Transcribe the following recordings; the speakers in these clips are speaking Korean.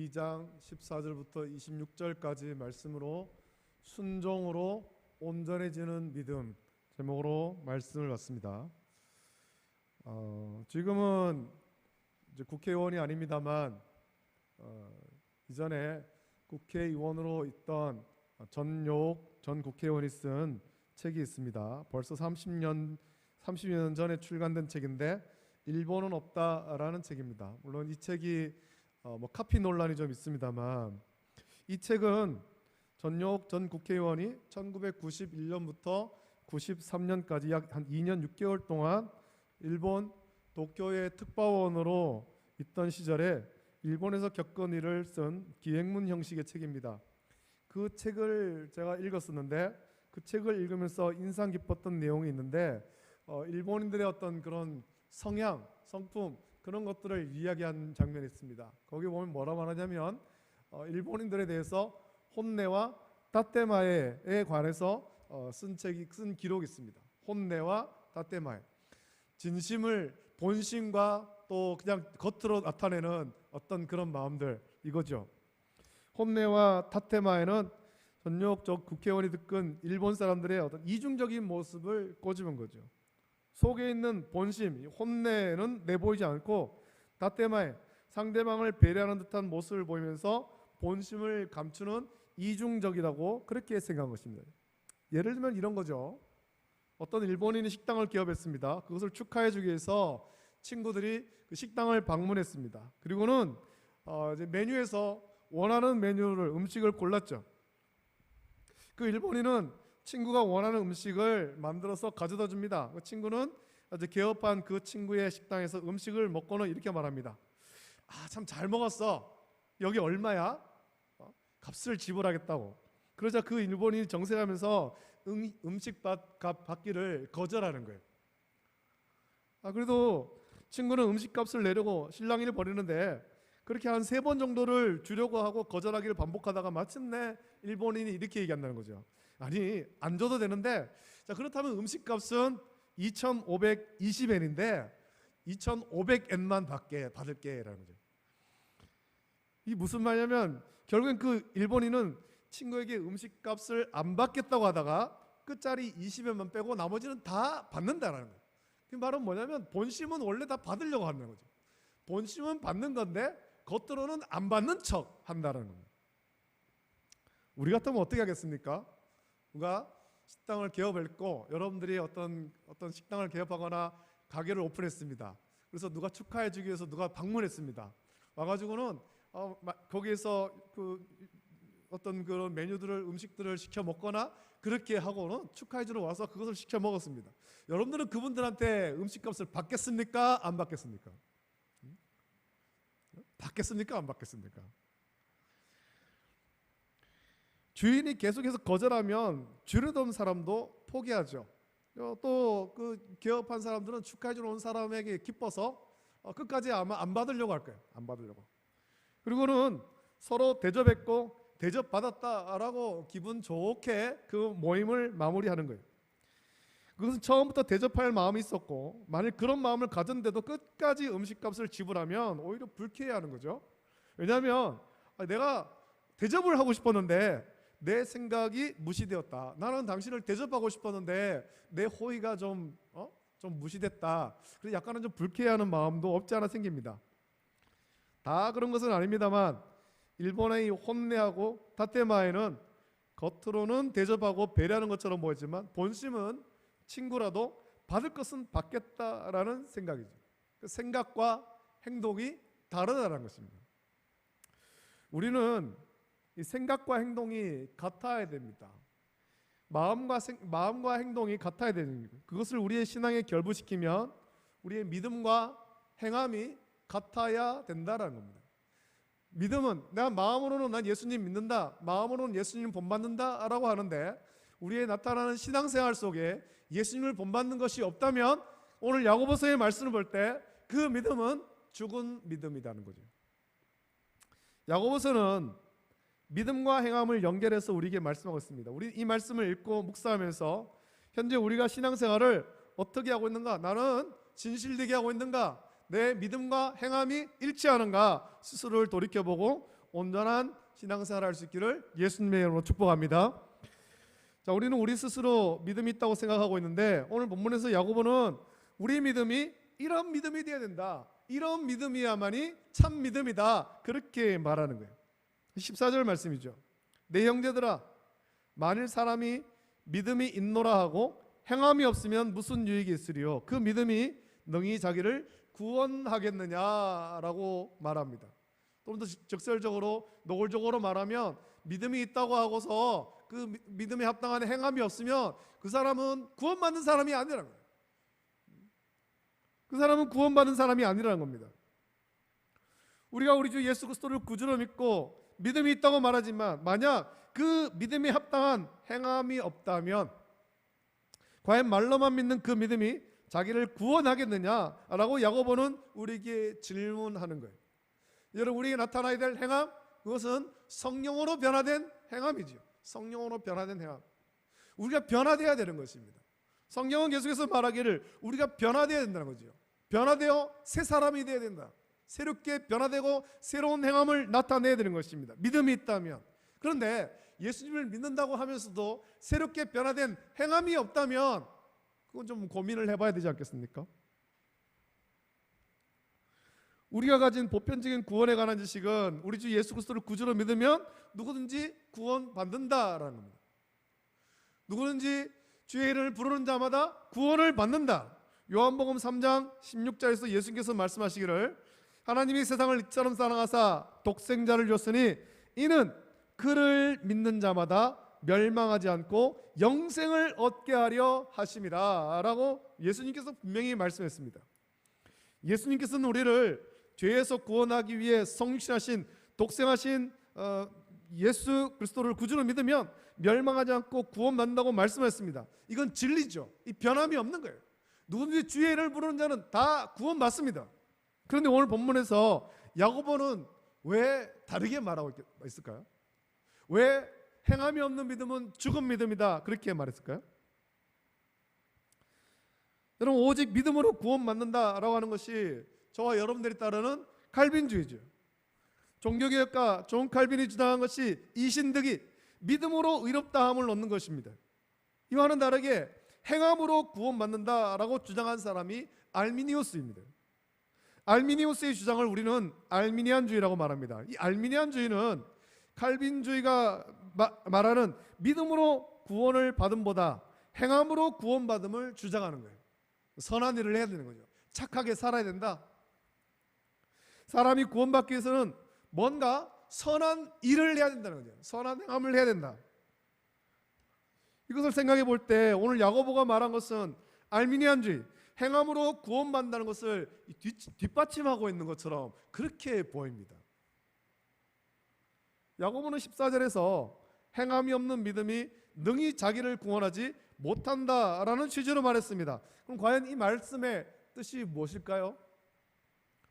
12장 14절부터 26절까지 말씀으로 순종으로 온전해지는 믿음 제목으로 말씀을 받습니다. 지금은 이제 국회의원이 아닙니다만 이전에 국회의원으로 있던 전용 전 국회의원이 쓴 책이 있습니다. 벌써 30년 전에 출간된 책인데 일본은 없다라는 책입니다. 물론 이 책이 카피 논란이 좀 있습니다만 이 책은 전용 전 국회의원이 1991년부터 93년까지 약 한 2년 6개월 동안 일본 도쿄의 특파원으로 있던 시절에 일본에서 겪은 일을 쓴 기행문 형식의 책입니다. 그 책을 제가 읽었었는데 그 책을 읽으면서 인상 깊었던 내용이 있는데 일본인들의 어떤 그런 성향, 성품 그런 것들을 이야기한 장면이 있습니다. 거기 보면 뭐라고 말하냐면 일본인들에 대해서 혼내와 다테마에에 관해서 쓴 기록이 있습니다. 혼내와 다테마에, 진심을 본심과 또 그냥 겉으로 나타내는 어떤 그런 마음들 이거죠. 혼내와 다테마에는 전역적 국회의원이 듣은 일본 사람들의 어떤 이중적인 모습을 꼬집은 거죠. 속에 있는 본심, 혼내는 내보이지 않고 다테마에 상대방을 배려하는 듯한 모습을 보이면서 본심을 감추는 이중적이라고 그렇게 생각한 것입니다. 예를 들면 이런 거죠. 어떤 일본인이 식당을 개업했습니다. 그것을 축하해주기 위해서 친구들이 그 식당을 방문했습니다. 그리고는 이제 메뉴에서 원하는 음식을 골랐죠. 그 일본인은 친구가 원하는 음식을 만들어서 가져다 줍니다. 그 친구는 이제 개업한 그 친구의 식당에서 음식을 먹고는 이렇게 말합니다. 참 잘 먹었어. 여기 얼마야? 값을 지불하겠다고. 그러자 그 일본인이 정색하면서 음식 값 받기를 거절하는 거예요. 그래도 친구는 음식값을 내려고 실랑이를 벌이는데 그렇게 한 3번 정도를 주려고 하고 거절하기를 반복하다가 마침내 일본인이 이렇게 얘기한다는 거죠. 아니, 안 줘도 되는데, 자, 그렇다면 음식값은 2,520엔인데 2,500엔만 받을게 라는 거죠. 이게 무슨 말이냐면 결국엔 그 일본인은 친구에게 음식값을 안 받겠다고 하다가 끝자리 20엔만 빼고 나머지는 다 받는다라는 거예요. 그 말은 뭐냐면 본심은 원래 다 받으려고 하는 거죠. 본심은 받는 건데 겉으로는 안 받는 척 한다는 겁니다. 우리 같으면 어떻게 하겠습니까? 누가 식당을 개업했고 여러분들이 어떤 식당을 개업하거나 가게를 오픈했습니다. 그래서 누가 축하해 주기 위해서 누가 방문했습니다. 와가지고는 거기에서 그 어떤 그런 음식들을 시켜 먹거나 그렇게 하고는 축하해 주러 와서 그것을 시켜 먹었습니다. 여러분들은 그분들한테 음식값을 받겠습니까? 안 받겠습니까? 받겠습니까? 안 받겠습니까? 주인이 계속해서 거절하면 주려던 사람도 포기하죠. 또 그 개업한 사람들은 축하해 주러 온 사람에게 기뻐서 끝까지 아마 안 받으려고 할 거예요. 안 받으려고. 그리고는 서로 대접했고 대접받았다라고 기분 좋게 그 모임을 마무리하는 거예요. 그것은 처음부터 대접할 마음이 있었고 만일 그런 마음을 가졌는데도 끝까지 음식값을 지불하면 오히려 불쾌해하는 거죠. 왜냐하면 내가 대접을 하고 싶었는데 내 생각이 무시되었다. 나는 당신을 대접하고 싶었는데 내 호의가 좀 무시됐다. 그래서 약간은 좀 불쾌해하는 마음도 없지 않아 생깁니다. 다 그런 것은 아닙니다만 일본의 혼내하고 다테마에는 겉으로는 대접하고 배려하는 것처럼 보이지만 본심은 친구라도 받을 것은 받겠다라는 생각이죠. 그 생각과 행동이 다르다는 것입니다. 우리는 이 생각과 행동이 같아야 됩니다. 마음과 행동이 같아야 되는 거예요. 그것을 우리의 신앙에 결부시키면 우리의 믿음과 행함이 같아야 된다라는 겁니다. 믿음은 내가 마음으로는 난 예수님 믿는다, 마음으로는 예수님 본받는다 라고 하는데 우리의 나타나는 신앙생활 속에 예수님을 본받는 것이 없다면 오늘 야고보서의 말씀을 볼 때 그 믿음은 죽은 믿음이라는 거죠. 야고보서는 믿음과 행함을 연결해서 우리에게 말씀하고 있습니다. 우리 이 말씀을 읽고 묵상하면서 현재 우리가 신앙생활을 어떻게 하고 있는가? 나는 진실되게 하고 있는가? 내 믿음과 행함이 일치하는가? 스스로를 돌이켜보고 온전한 신앙생활을 할 수 있기를 예수님의 이름으로 축복합니다. 자, 우리는 우리 스스로 믿음이 있다고 생각하고 있는데 오늘 본문에서 야고보는 우리 믿음이 이런 믿음이 되어야 된다, 이런 믿음이야만이 참 믿음이다, 그렇게 말하는 거예요. 14절 말씀이죠. 내 형제들아, 만일 사람이 믿음이 있노라 하고 행함이 없으면 무슨 유익이 있으리요? 그 믿음이 능히 자기를 구원하겠느냐라고 말합니다. 좀 더 적설적으로 노골적으로 말하면 믿음이 있다고 하고서 그 믿음에 합당한 행함이 없으면 그 사람은 구원받는 사람이 아니라는 거예요. 그 사람은 구원받는 사람이 아니라는 겁니다. 우리가 우리 주 예수 그리스도를 구주로 믿고 믿음이 있다고 말하지만 만약 그 믿음에 합당한 행함이 없다면 과연 말로만 믿는 그 믿음이 자기를 구원하겠느냐라고 야고보는 우리에게 질문하는 거예요. 여러분, 우리에게 나타나야 될 행함, 그것은 성령으로 변화된 행함이죠. 성령으로 변화된 행함. 우리가 변화되어야 되는 것입니다. 성경은 계속해서 말하기를 우리가 변화되어야 된다는 거죠. 변화되어 새 사람이 되어야 된다. 새롭게 변화되고 새로운 행함을 나타내야 되는 것입니다. 믿음이 있다면. 그런데 예수님을 믿는다고 하면서도 새롭게 변화된 행함이 없다면 그건 좀 고민을 해봐야 되지 않겠습니까? 우리가 가진 보편적인 구원에 관한 지식은 우리 주 예수 그리스도를 구주로 믿으면 누구든지 구원받는다라는 겁니다. 누구든지 주의 이름을 부르는 자마다 구원을 받는다. 요한복음 3장 16절에서 예수님께서 말씀하시기를 하나님이 세상을 이처럼 사랑하사 독생자를 줬으니 이는 그를 믿는 자마다 멸망하지 않고 영생을 얻게 하려 하심이라 라고 예수님께서 분명히 말씀했습니다. 예수님께서는 우리를 죄에서 구원하기 위해 성육신하신 독생하신 예수 그리스도를 구주로 믿으면 멸망하지 않고 구원받는다고 말씀했습니다. 이건 진리죠. 이 변함이 없는 거예요. 누구든지 주의 이름을 부르는 자는 다 구원받습니다. 그런데 오늘 본문에서 야고보는 왜 다르게 말하고 있을까요? 왜 행함이 없는 믿음은 죽은 믿음이다 그렇게 말했을까요? 여러분, 오직 믿음으로 구원받는다라고 하는 것이 저와 여러분들이 따르는 칼빈주의죠. 종교개혁가 존 칼빈이 주장한 것이 이신득이 믿음으로 의롭다함을 얻는 것입니다. 이와는 다르게 행함으로 구원받는다라고 주장한 사람이 알미니우스입니다. 알미니우스의 주장을 우리는 알미니안주의라고 말합니다. 이 알미니안주의는 칼빈주의가 말하는 믿음으로 구원을 받음보다 행함으로 구원받음을 주장하는 거예요. 선한 일을 해야 되는 거죠. 착하게 살아야 된다. 사람이 구원받기 위해서는 뭔가 선한 일을 해야 된다는 거죠. 선한 행함을 해야 된다. 이것을 생각해 볼 때 오늘 야고보가 말한 것은 알미니안주의, 행함으로 구원받는다는 것을 뒷받침하고 있는 것처럼 그렇게 보입니다. 야고보는 14절에서 행함이 없는 믿음이 능히 자기를 구원하지 못한다라는 취지로 말했습니다. 그럼 과연 이 말씀의 뜻이 무엇일까요?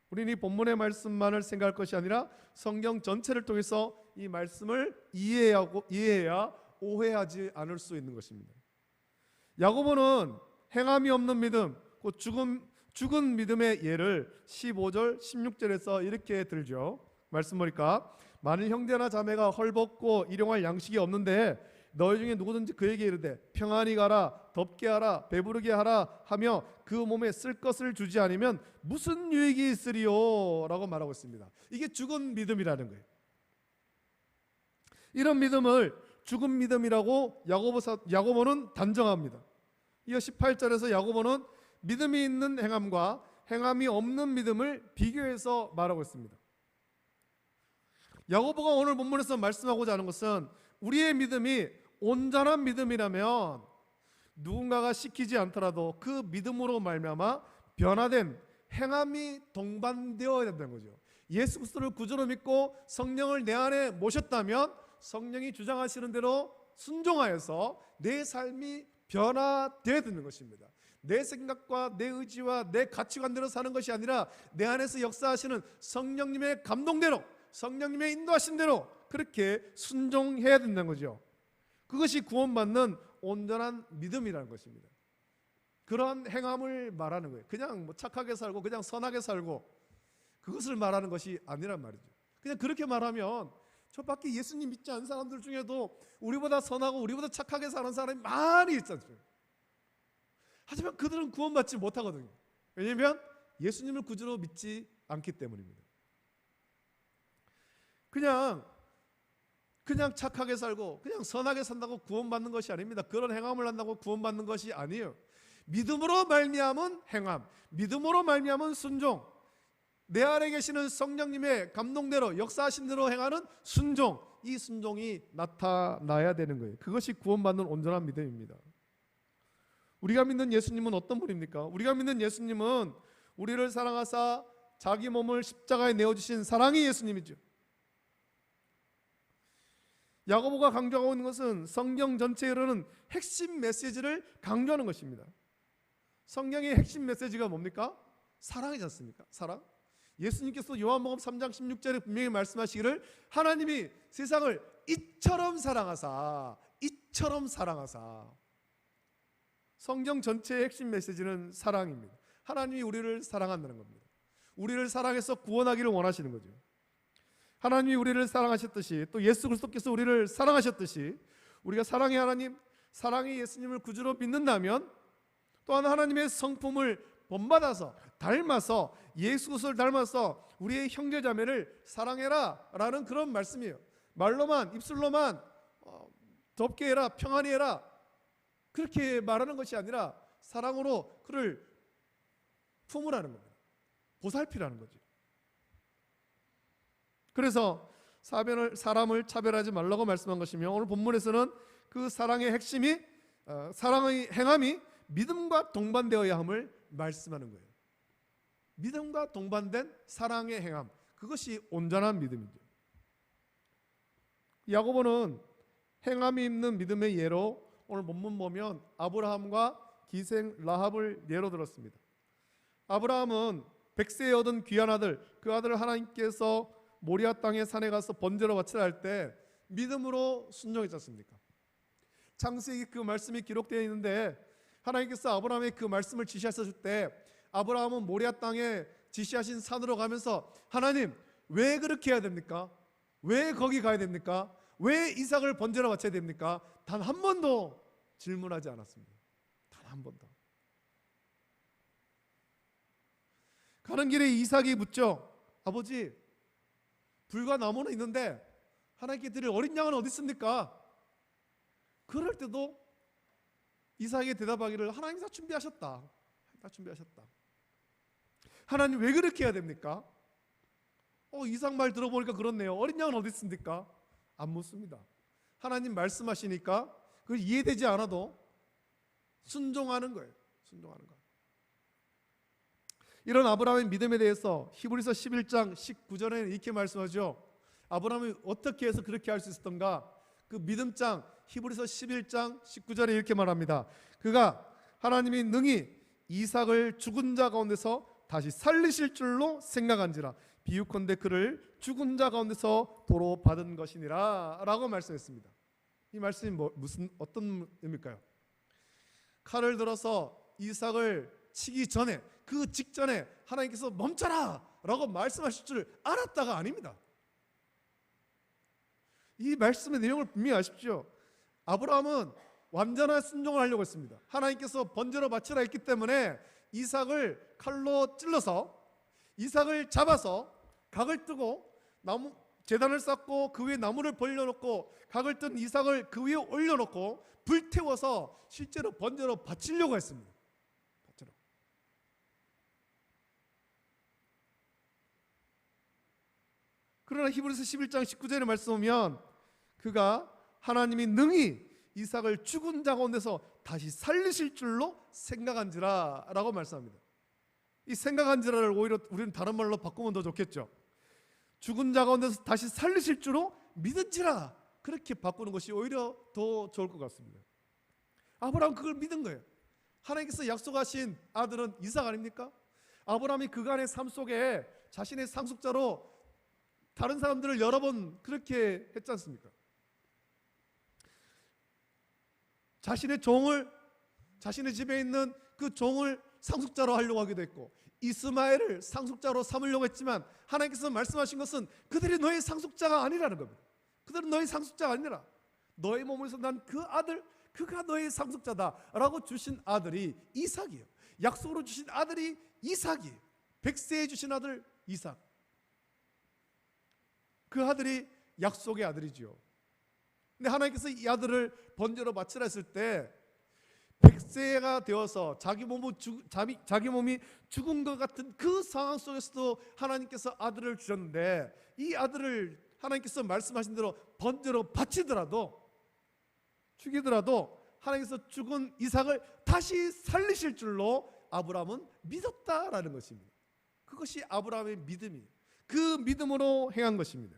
우리는 이 본문의 말씀만을 생각할 것이 아니라 성경 전체를 통해서 이 말씀을 이해해야 오해하지 않을 수 있는 것입니다. 야고보는 행함이 없는 믿음, 곧 죽은 믿음의 예를 15절, 16절에서 이렇게 들죠. 말씀 보니까 만일 형제나 자매가 헐벗고 일용할 양식이 없는데 너희 중에 누구든지 그에게 이르되 평안히 가라, 덥게 하라, 배부르게 하라 하며 그 몸에 쓸 것을 주지 않으면 무슨 유익이 있으리요? 라고 말하고 있습니다. 이게 죽은 믿음이라는 거예요. 이런 믿음을 죽은 믿음이라고 야고보는 단정합니다. 이어 18절에서 야고보는 믿음이 있는 행함과 행함이 없는 믿음을 비교해서 말하고 있습니다. 야고보가 오늘 본문에서 말씀하고자 하는 것은 우리의 믿음이 온전한 믿음이라면 누군가가 시키지 않더라도 그 믿음으로 말미암아 변화된 행함이 동반되어야 된다는 거죠. 예수 그리스도를 구주로 믿고 성령을 내 안에 모셨다면 성령이 주장하시는 대로 순종하여서 내 삶이 변화되어야 되는 것입니다. 내 생각과 내 의지와 내 가치관대로 사는 것이 아니라 내 안에서 역사하시는 성령님의 감동대로, 성령님의 인도하신 대로 그렇게 순종해야 된다는 거죠. 그것이 구원받는 온전한 믿음이라는 것입니다. 그런 행함을 말하는 거예요. 그냥 착하게 살고 그냥 선하게 살고 그것을 말하는 것이 아니란 말이죠. 그냥 그렇게 말하면 저 밖에 예수님 믿지 않는 사람들 중에도 우리보다 선하고 우리보다 착하게 사는 사람이 많이 있잖아요. 하지만 그들은 구원받지 못하거든요. 왜냐하면 예수님을 구주로 믿지 않기 때문입니다. 그냥 착하게 살고 그냥 선하게 산다고 구원받는 것이 아닙니다. 그런 행함을 한다고 구원받는 것이 아니에요. 믿음으로 말미암은 행함, 믿음으로 말미암은 순종, 내 안에 계시는 성령님의 감동대로 역사하신 대로 행하는 순종, 이 순종이 나타나야 되는 거예요. 그것이 구원받는 온전한 믿음입니다. 우리가 믿는 예수님은 어떤 분입니까? 우리가 믿는 예수님은 우리를 사랑하사 자기 몸을 십자가에 내어주신 사랑의 예수님이죠. 야고보가 강조하고 있는 것은 성경 전체에 이르는 핵심 메시지를 강조하는 것입니다. 성경의 핵심 메시지가 뭡니까? 사랑이지 않습니까? 사랑. 예수님께서 요한복음 3장 16절에 분명히 말씀하시기를 하나님이 세상을 이처럼 사랑하사, 이처럼 사랑하사. 성경 전체의 핵심 메시지는 사랑입니다. 하나님이 우리를 사랑한다는 겁니다. 우리를 사랑해서 구원하기를 원하시는 거죠. 하나님이 우리를 사랑하셨듯이 또 예수 그리스도께서 우리를 사랑하셨듯이 우리가 사랑의 하나님, 사랑의 예수님을 구주로 믿는다면 또한 하나님의 성품을 본받아서 닮아서 예수 그리스도를 닮아서 우리의 형제자매를 사랑해라 라는 그런 말씀이에요. 말로만 입술로만 덥게 해라, 평안히 해라 그렇게 말하는 것이 아니라 사랑으로 그를 품으라는 겁니다. 보살피라는 거죠. 그래서 사람을 차별하지 말라고 말씀한 것이며 오늘 본문에서는 그 사랑의 핵심이 사랑의 행함이 믿음과 동반되어야 함을 말씀하는 거예요. 믿음과 동반된 사랑의 행함, 그것이 온전한 믿음이죠. 야고보는 행함이 있는 믿음의 예로 오늘 본문 보면 아브라함과 기생 라합을 예로 들었습니다. 아브라함은 백세에 얻은 귀한 아들, 그 아들을 하나님께서 모리아 땅의 산에 가서 번제로 바치라 할 때 믿음으로 순종했지 않습니까? 창세기 그 말씀이 기록되어 있는데 하나님께서 아브라함의 그 말씀을 지시하셨을 때 아브라함은 모리아 땅에 지시하신 산으로 가면서 하나님 왜 그렇게 해야 됩니까? 왜 거기 가야 됩니까? 왜 이삭을 번제로 바쳐야 됩니까? 단 한 번도 질문하지 않았습니다. 단 한 번도. 가는 길에 이삭이 묻죠. 아버지, 불과 나무는 있는데 하나님께 드릴 어린 양은 어디 있습니까? 그럴 때도 이삭이 대답하기를 하나님 다 준비하셨다. 다 준비하셨다. 하나님 왜 그렇게 해야 됩니까? 이삭 말 들어보니까 그렇네요. 어린 양은 어디 있습니까? 안 묻습니다. 하나님 말씀하시니까 그걸 이해되지 않아도 순종하는 거예요. 순종하는 거예요. 이런 아브라함의 믿음에 대해서 히브리서 11장 19절에는 이렇게 말씀하죠. 아브라함이 어떻게 해서 그렇게 할 수 있었던가? 그 믿음장 히브리서 11장 19절에 이렇게 말합니다. 그가 하나님이 능히 이삭을 죽은 자 가운데서 다시 살리실 줄로 생각한지라 비유컨대 그를 죽은 자 가운데서 도로 받은 것이니라 라고 말씀했습니다. 이 말씀이 어떤 의미일까요? 칼을 들어서 이삭을 치기 전에 그 직전에 하나님께서 멈춰라 라고 말씀하실 줄 알았다가 아닙니다. 이 말씀의 내용을 분명히 아십시오. 아브라함은 완전한 순종을 하려고 했습니다. 하나님께서 번제로 바치라 했기 때문에 이삭을 칼로 찔러서 이삭을 잡아서 각을 뜨고 제단을 쌓고 그 위에 나무를 벌려놓고 각을 뜬 이삭을 그 위에 올려놓고 불태워서 실제로 번제로 바치려고 했습니다. 바치러. 그러나 히브리서 11장 19절에 말씀 보면 그가 하나님이 능히 이삭을 죽은 자 가운데서 다시 살리실 줄로 생각한지라 라고 말씀합니다. 이 생각한지라를 오히려 우리는 다른 말로 바꾸면 더 좋겠죠. 죽은 자 가운데서 다시 살리실 줄로 믿은지라 그렇게 바꾸는 것이 오히려 더 좋을 것 같습니다. 아브라함은 그걸 믿은 거예요. 하나님께서 약속하신 아들은 이삭 아닙니까? 아브라함이 그간의 삶 속에 자신의 상속자로 다른 사람들을 여러 번 그렇게 했지 않습니까? 자신의 종을 자신의 집에 있는 그 종을 상속자로 하려고 하기도 했고 이스마엘을 상속자로 삼으려고 했지만 하나님께서 말씀하신 것은 그들이 너의 상속자가 아니라는 겁니다. 그들은 너의 상속자가 아니라 너의 몸에서 난 그 아들, 그가 너의 상속자다라고 주신 아들이 이삭이에요. 약속으로 주신 아들이 이삭이에요. 백세에 주신 아들 이삭. 그 아들이 약속의 아들이지요. 근데 하나님께서 이 아들을 번제로 바치라 했을 때 백세가 되어서 자기 몸이 죽은 것 같은 그 상황 속에서도 하나님께서 아들을 주셨는데, 이 아들을 하나님께서 말씀하신 대로 번제로 바치더라도, 죽이더라도 하나님께서 죽은 이삭을 다시 살리실 줄로 아브라함은 믿었다라는 것입니다. 그것이 아브라함의 믿음이에요. 그 믿음으로 행한 것입니다.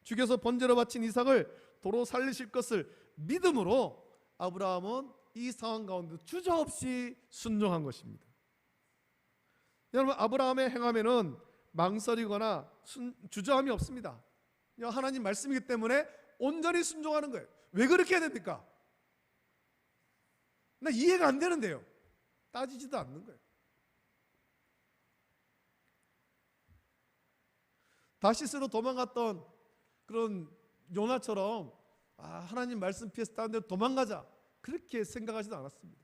죽여서 번제로 바친 이삭을 도로 살리실 것을 믿음으로 아브라함은 이 상황 가운데 주저없이 순종한 것입니다. 여러분, 아브라함의 행함에는 망설이거나 주저함이 없습니다. 하나님 말씀이기 때문에 온전히 순종하는 거예요. 왜 그렇게 해야 됩니까? 나 이해가 안 되는데요. 따지지도 않는 거예요. 다시스로 도망갔던 그런 요나처럼 하나님 말씀 피해서 다른 데로 도망가자, 그렇게 생각하지도 않았습니다.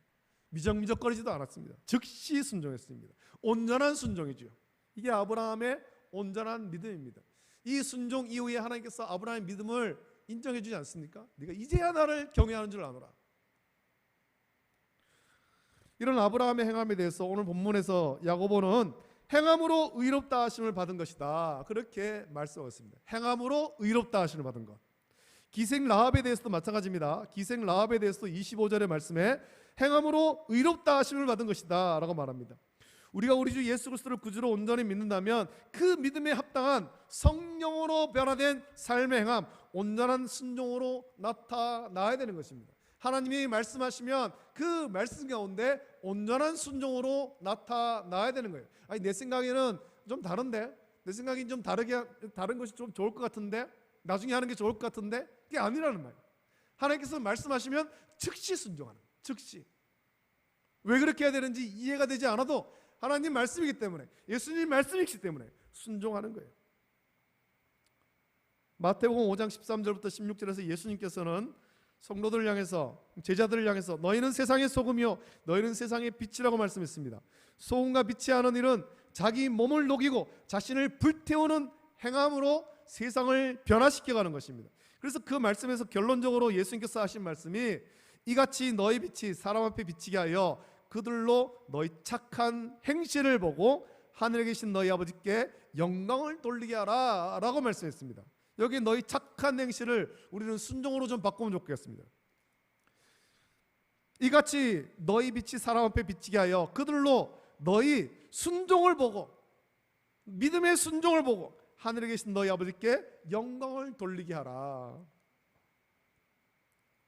미적미적거리지도 않았습니다. 즉시 순종했습니다. 온전한 순종이죠. 이게 아브라함의 온전한 믿음입니다. 이 순종 이후에 하나님께서 아브라함의 믿음을 인정해 주지 않습니까? 네가 이제야 나를 경외하는 줄 아노라. 이런 아브라함의 행함에 대해서 오늘 본문에서 야고보는 행함으로 의롭다 하심을 받은 것이다, 그렇게 말씀하셨습니다. 행함으로 의롭다 하심을 받은 것. 기생 라합에 대해서도 마찬가지입니다. 기생 라합에 대해서도 25절의 말씀에 행함으로 의롭다 하심을 받은 것이다 라고 말합니다. 우리가 우리 주 예수 그리스도를 구주로 온전히 믿는다면 그 믿음에 합당한 성령으로 변화된 삶의 행함, 온전한 순종으로 나타나야 되는 것입니다. 하나님이 말씀하시면 그 말씀 가운데 온전한 순종으로 나타나야 되는 거예요. 아니, 내 생각에는 좀 다른데, 내 생각이 좀 다른 것이 좀 좋을 것 같은데, 나중에 하는 게 좋을 것 같은데, 그게 아니라는 말이에요. 하나님께서 말씀하시면 즉시 순종하는 거예요. 즉시. 왜 그렇게 해야 되는지 이해가 되지 않아도 하나님 말씀이기 때문에, 예수님 말씀이기 때문에 순종하는 거예요. 마태복음 5장 13절부터 16절에서 예수님께서는 성도들을 향해서, 제자들을 향해서 너희는 세상의 소금이요 너희는 세상의 빛이라고 말씀했습니다. 소금과 빛이 하는 일은 자기 몸을 녹이고 자신을 불태우는 행함으로 세상을 변화시켜가는 것입니다. 그래서 그 말씀에서 결론적으로 예수님께서 하신 말씀이 이같이 너희 빛이 사람 앞에 비치게 하여 그들로 너희 착한 행실을 보고 하늘에 계신 너희 아버지께 영광을 돌리게 하라 라고 말씀했습니다. 여기 너희 착한 행실을 우리는 순종으로 좀 바꾸면 좋겠습니다. 이같이 너희 빛이 사람 앞에 비치게 하여 그들로 너희 순종을 보고, 믿음의 순종을 보고 하늘에 계신 너희 아버지께 영광을 돌리게 하라.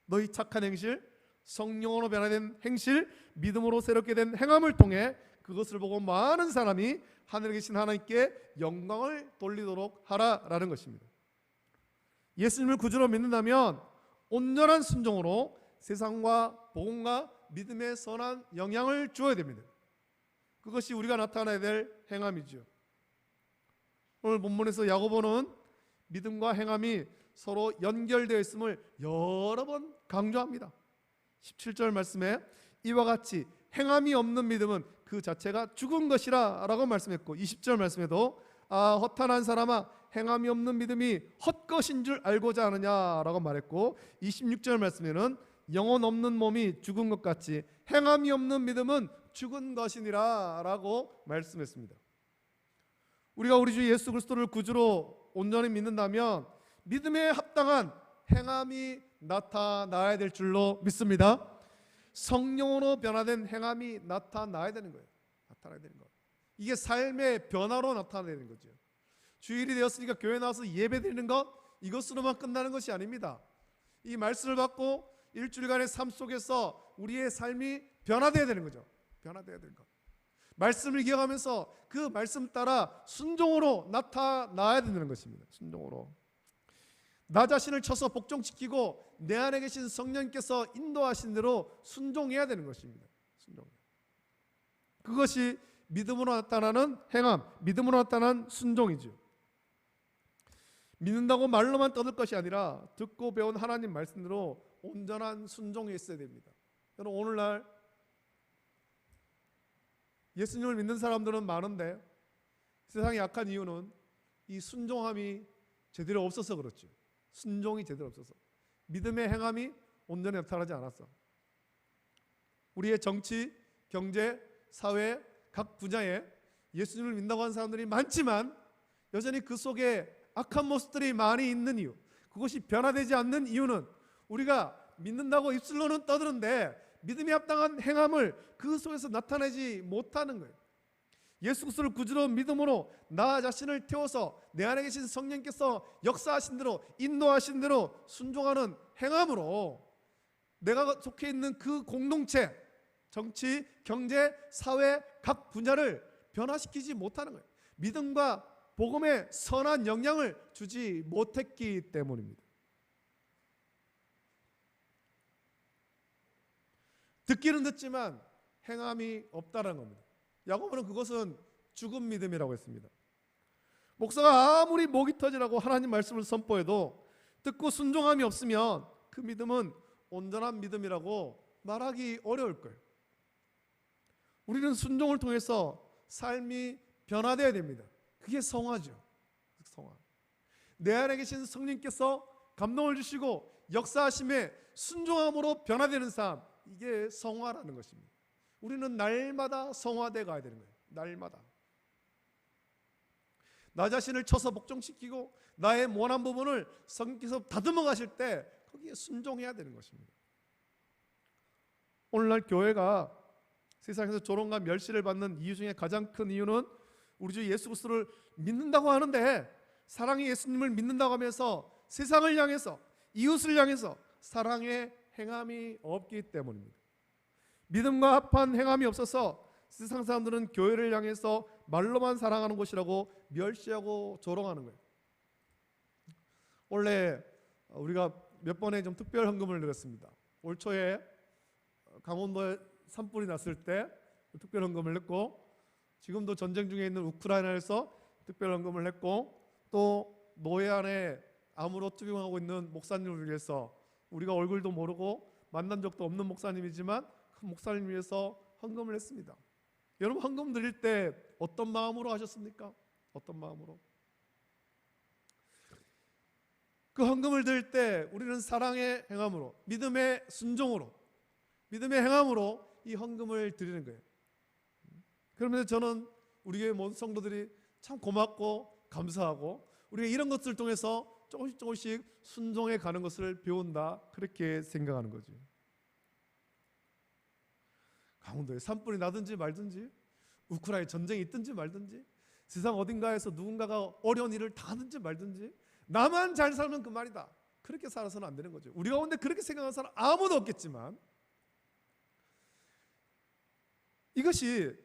너희 착한 행실, 성령으로 변화된 행실, 믿음으로 새롭게 된 행함을 통해 그것을 보고 많은 사람이 하늘에 계신 하나님께 영광을 돌리도록 하라라는 것입니다. 예수님을 구주로 믿는다면 온전한 순종으로 세상과 복음과 믿음의 선한 영향을 주어야 됩니다. 그것이 우리가 나타내야 될 행함이죠. 오늘 본문에서 야고보는 믿음과 행함이 서로 연결되어 있음을 여러 번 강조합니다. 17절 말씀에 이와 같이 행함이 없는 믿음은 그 자체가 죽은 것이라 라고 말씀했고, 20절 말씀에도 허탄한 사람아 행함이 없는 믿음이 헛것인 줄 알고자 하느냐라고 말했고, 26절 말씀에는 영혼 없는 몸이 죽은 것 같이 행함이 없는 믿음은 죽은 것이니라 라고 말씀했습니다. 우리가 우리 주 예수 그리스도를 구주로 온전히 믿는다면 믿음에 합당한 행함이 나타나야 될 줄로 믿습니다. 성령으로 변화된 행함이 나타나야 되는 거예요. 나타나야 되는 거예요. 이게 삶의 변화로 나타나는 거죠. 주일이 되었으니까 교회 나와서 예배 드리는 것, 이것으로만 끝나는 것이 아닙니다. 이 말씀을 받고 일주일간의 삶 속에서 우리의 삶이 변화되어야 되는 거죠. 변화되어야 되는 것. 말씀을 기억하면서 그 말씀 따라 순종으로 나타나야 되는 것입니다. 순종으로. 나 자신을 쳐서 복종시키고 내 안에 계신 성령께서 인도하신 대로 순종해야 되는 것입니다. 순종. 그것이 믿음으로 나타나는 행함, 믿음으로 나타나는 순종이죠. 믿는다고 말로만 떠들 것이 아니라 듣고 배운 하나님 말씀대로 온전한 순종이 있어야 됩니다. 여러분, 오늘날 예수님을 믿는 사람들은 많은데 세상이 약한 이유는 이 순종함이 제대로 없어서 그렇죠. 순종이 제대로 없어서, 믿음의 행함이 온전히 나타나지 않았어. 우리의 정치, 경제, 사회 각 분야에 예수님을 믿는다고 하는 사람들이 많지만 여전히 그 속에 악한 모습들이 많이 있는 이유, 그것이 변화되지 않는 이유는 우리가 믿는다고 입술로는 떠드는데 믿음에 합당한 행함을 그 속에서 나타내지 못하는 거예요. 예수 그리스도를 구주로 믿음으로 나 자신을 태워서 내 안에 계신 성령께서 역사하신 대로, 인도하신 대로 순종하는 행함으로 내가 속해 있는 그 공동체, 정치, 경제, 사회 각 분야를 변화시키지 못하는 거예요. 믿음과 복음에 선한 영향을 주지 못했기 때문입니다. 듣기는 듣지만 행함이 없다는 겁니다. 야고보는 그것은 죽은 믿음이라고 했습니다. 목사가 아무리 목이 터지라고 하나님 말씀을 선포해도 듣고 순종함이 없으면 그 믿음은 온전한 믿음이라고 말하기 어려울 거예요. 우리는 순종을 통해서 삶이 변화되어야 됩니다. 그게 성화죠. 성화. 내 안에 계신 성령께서 감동을 주시고 역사하심에 순종함으로 변화되는 삶, 이게 성화라는 것입니다. 우리는 날마다 성화돼 가야 되는 거예요. 날마다. 나 자신을 쳐서 복종시키고 나의 모난 부분을 성령께서 다듬어 가실 때 거기에 순종해야 되는 것입니다. 오늘날 교회가 세상에서 조롱과 멸시를 받는 이유 중에 가장 큰 이유는 우리 주 예수 그리스도를 믿는다고 하는데 사랑의 예수님을 믿는다고 하면서 세상을 향해서, 이웃을 향해서 사랑의 행함이 없기 때문입니다. 믿음과 합한 행함이 없어서 세상 사람들은 교회를 향해서 말로만 사랑하는 것이라고 멸시하고 조롱하는 거예요. 원래 우리가 몇 번에 좀 특별 헌금을 드렸습니다. 올 초에 강원도에 산불이 났을 때 특별 헌금을 했고, 지금도 전쟁 중에 있는 우크라이나에서 특별 헌금을 했고, 또 노예안에 암으로 투병하고 있는 목사님을 위해서, 우리가 얼굴도 모르고 만난 적도 없는 목사님이지만 그 목사님 위해서 헌금을 했습니다. 여러분, 헌금 드릴 때 어떤 마음으로 하셨습니까? 어떤 마음으로? 그 헌금을 드릴 때 우리는 사랑의 행함으로, 믿음의 순종으로, 믿음의 행함으로 이 헌금을 드리는 거예요. 그러면서 저는 우리 교회 모든 성도들이 참 고맙고 감사하고 우리가 이런 것들을 통해서 조금씩 순종해 가는 것을 배운다, 그렇게 생각하는 거죠. 강원도에 산불이 나든지 말든지, 우크라이나 전쟁이 있든지 말든지, 세상 어딘가에서 누군가가 어려운 일을 당하든지 말든지, 나만 잘 살면 그만이다, 그렇게 살아서는 안 되는 거죠. 우리 가운데 그렇게 생각하는 사람 아무도 없겠지만 이것이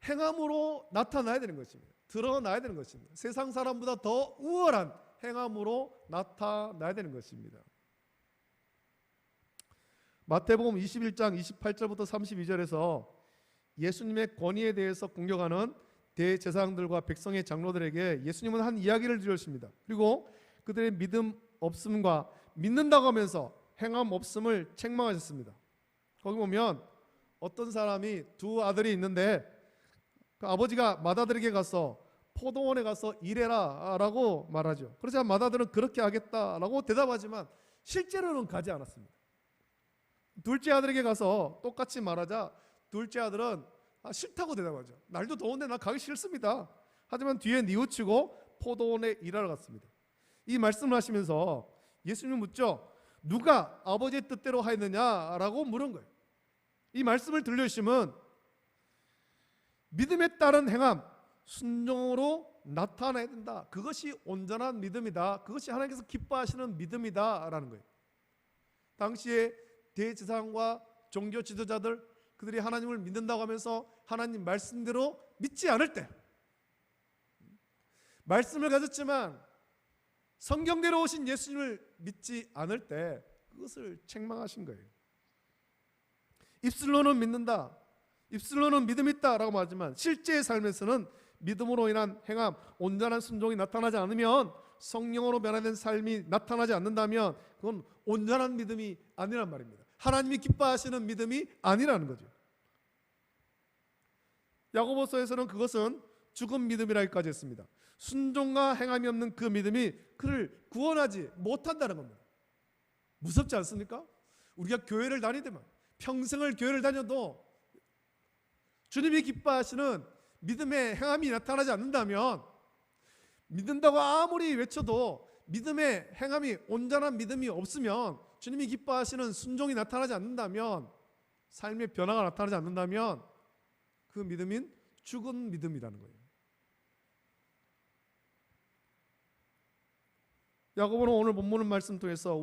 행함으로 나타나야 되는 것입니다. 드러나야 되는 것입니다. 세상 사람보다 더 우월한 행함으로 나타나야 되는 것입니다. 마태복음 21장 28절부터 32절에서 예수님의 권위에 대해서 공격하는 대제사장들과 백성의 장로들에게 예수님은 한 이야기를 들으십니다. 그리고 그들의 믿음 없음과 믿는다고 하면서 행함 없음을 책망하셨습니다. 거기 보면 어떤 사람이 두 아들이 있는데 그 아버지가 맏아들에게 가서 포도원에 가서 일해라 라고 말하죠. 그러자 맏아들은 그렇게 하겠다라고 대답하지만 실제로는 가지 않았습니다. 둘째 아들에게 가서 똑같이 말하자 둘째 아들은 싫다고 대답하죠. 날도 더운데 나 가기 싫습니다. 하지만 뒤에 뉘우치고 포도원에 일하러 갔습니다. 이 말씀을 하시면서 예수님이 묻죠. 누가 아버지의 뜻대로 하였느냐라고 물은 거예요. 이 말씀을 들려주시면 믿음에 따른 행함, 순종으로 나타나야 된다. 그것이 온전한 믿음이다. 그것이 하나님께서 기뻐하시는 믿음이다 라는 거예요. 당시에 대제사장과 종교 지도자들, 그들이 하나님을 믿는다고 하면서 하나님 말씀대로 믿지 않을 때, 말씀을 가졌지만 성경대로 오신 예수님을 믿지 않을 때 그것을 책망하신 거예요. 입술로는 믿는다, 입술로는 믿음이 있다라고 말하지만 실제의 삶에서는 믿음으로 인한 행함, 온전한 순종이 나타나지 않으면, 성령으로 변화된 삶이 나타나지 않는다면 그건 온전한 믿음이 아니란 말입니다. 하나님이 기뻐하시는 믿음이 아니라는 거죠. 야고보서에서는 그것은 죽은 믿음이라기까지 했습니다. 순종과 행함이 없는 그 믿음이 그를 구원하지 못한다는 겁니다. 무섭지 않습니까? 우리가 교회를 다니더만 평생을 교회를 다녀도 주님이 기뻐하시는 믿음의 행함이 나타나지 않는다면, 믿는다고 아무리 외쳐도 믿음의 행함이, 온전한 믿음이 없으면, 주님이 기뻐하시는 순종이 나타나지 않는다면, 삶의 변화가 나타나지 않는다면 그 믿음인 죽은 믿음이라는 거예요. 야고보는 오늘 본문 말씀 통해서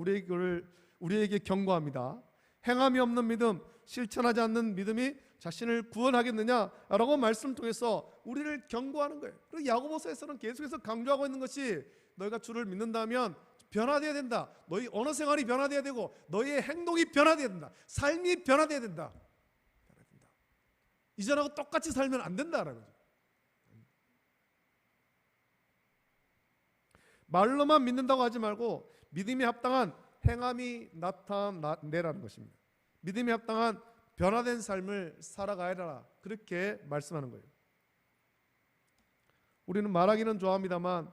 우리에게 경고합니다. 행함이 없는 믿음, 실천하지 않는 믿음이 자신을 구원하겠느냐라고 말씀 통해서 우리를 경고하는 거예요. 그리고 야고보서에서는 계속해서 강조하고 있는 것이, 너희가 주를 믿는다면 변화되어야 된다. 너희 언어 생활이 변화되어야 되고 너희의 행동이 변화되어야 된다. 삶이 변화되어야 된다. 이전하고 똑같이 살면 안 된다라는 거죠. 말로만 믿는다고 하지 말고 믿음이 합당한 행함이 나타내라는 것입니다. 믿음이 합당한 변화된 삶을 살아가야 하라, 그렇게 말씀하는 거예요. 우리는 말하기는 좋아합니다만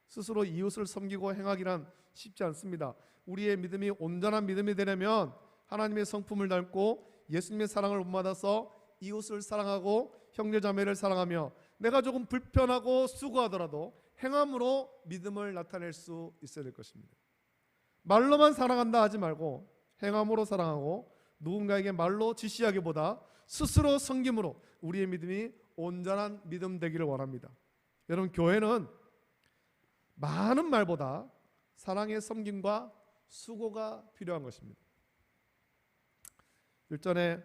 스스로 이웃을 섬기고 행하기란 쉽지 않습니다. 우리의 믿음이 온전한 믿음이 되려면 하나님의 성품을 닮고 예수님의 사랑을 본받아서 이웃을 사랑하고 형제자매를 사랑하며, 내가 조금 불편하고 수고하더라도 행함으로 믿음을 나타낼 수 있어야 될 것입니다. 말로만 사랑한다 하지 말고 행함으로 사랑하고, 누군가에게 말로 지시하기보다 스스로 섬김으로 우리의 믿음이 온전한 믿음 되기를 원합니다. 여러분, 교회는 많은 말보다 사랑의 섬김과 수고가 필요한 것입니다. 일전에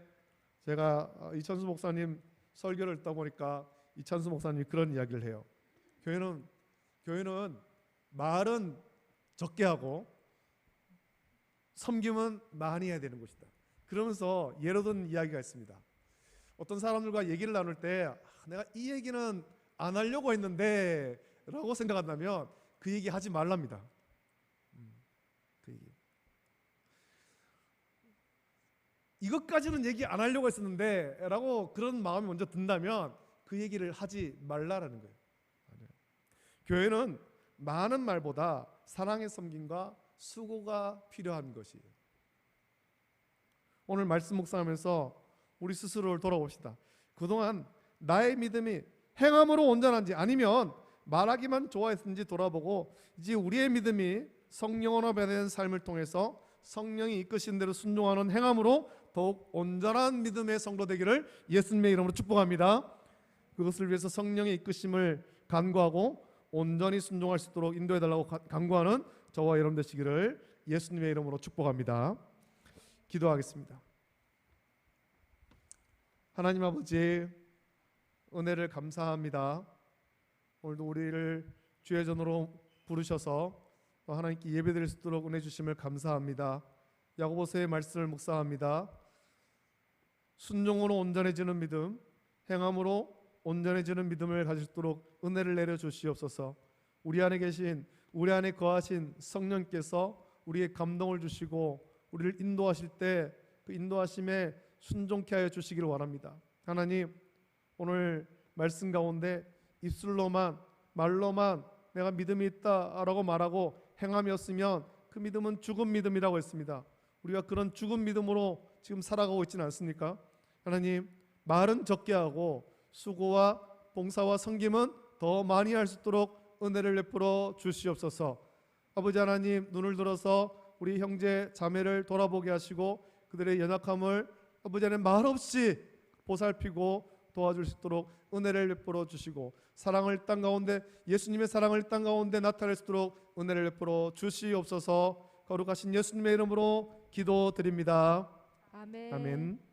제가 이찬수 목사님 설교를 듣다 보니까 이찬수 목사님이 그런 이야기를 해요. 교회는 말은 적게 하고 섬김은 많이 해야 되는 것이다. 그러면서 예로 든 이야기가 있습니다. 어떤 사람들과 얘기를 나눌 때 내가 이 얘기는 안 하려고 했는데 라고 생각한다면 그 얘기 하지 말랍니다. 그 얘기. 이것까지는 얘기 안 하려고 했었는데 라고 그런 마음이 먼저 든다면 그 얘기를 하지 말라라는 거예요. 교회는 많은 말보다 사랑의 섬김과 수고가 필요한 것이에요. 오늘 말씀 묵상하면서 우리 스스로를 돌아봅시다. 그동안 나의 믿음이 행함으로 온전한지 아니면 말하기만 좋아했는지 돌아보고, 이제 우리의 믿음이 성령으로 변화된 삶을 통해서 성령이 이끄신 대로 순종하는 행함으로 더욱 온전한 믿음의 성도 되기를 예수님의 이름으로 축복합니다. 그것을 위해서 성령의 이끄심을 간구하고 온전히 순종할 수 있도록 인도해달라고 간구하는 저와 여러분 되시기를 예수님의 이름으로 축복합니다. 기도하겠습니다. 하나님 아버지, 은혜를 감사합니다. 오늘도 우리를 주의 전으로 부르셔서 하나님께 예배드릴 수 있도록 은혜 주심을 감사합니다. 야고보서의 말씀을 묵상합니다. 순종으로 온전해지는 믿음, 행함으로 온전해지는 믿음을 가질 수 있도록 은혜를 내려 주시옵소서. 우리 안에 거하신 성령께서 우리의 감동을 주시고 우리를 인도하실 때 그 인도하심에 순종케 하여 주시기를 원합니다. 하나님, 오늘 말씀 가운데 입술로만, 말로만 내가 믿음이 있다라고 말하고 행함이 없으면 그 믿음은 죽은 믿음이라고 했습니다. 우리가 그런 죽은 믿음으로 지금 살아가고 있지는 않습니까? 하나님, 말은 적게 하고 수고와 봉사와 섬김은 더 많이 할 수 있도록 은혜를 베풀어 주시옵소서. 아버지 하나님, 눈을 들어서 우리 형제 자매를 돌아보게 하시고 그들의 연약함을 아버지 하나님 말없이 보살피고 도와줄 수 있도록 은혜를 베풀어 주시고, 사랑을 땅 가운데, 예수님의 사랑을 땅 가운데 나타낼 수 있도록 은혜를 베풀어 주시옵소서. 거룩하신 예수님의 이름으로 기도드립니다. 아멘. 아멘.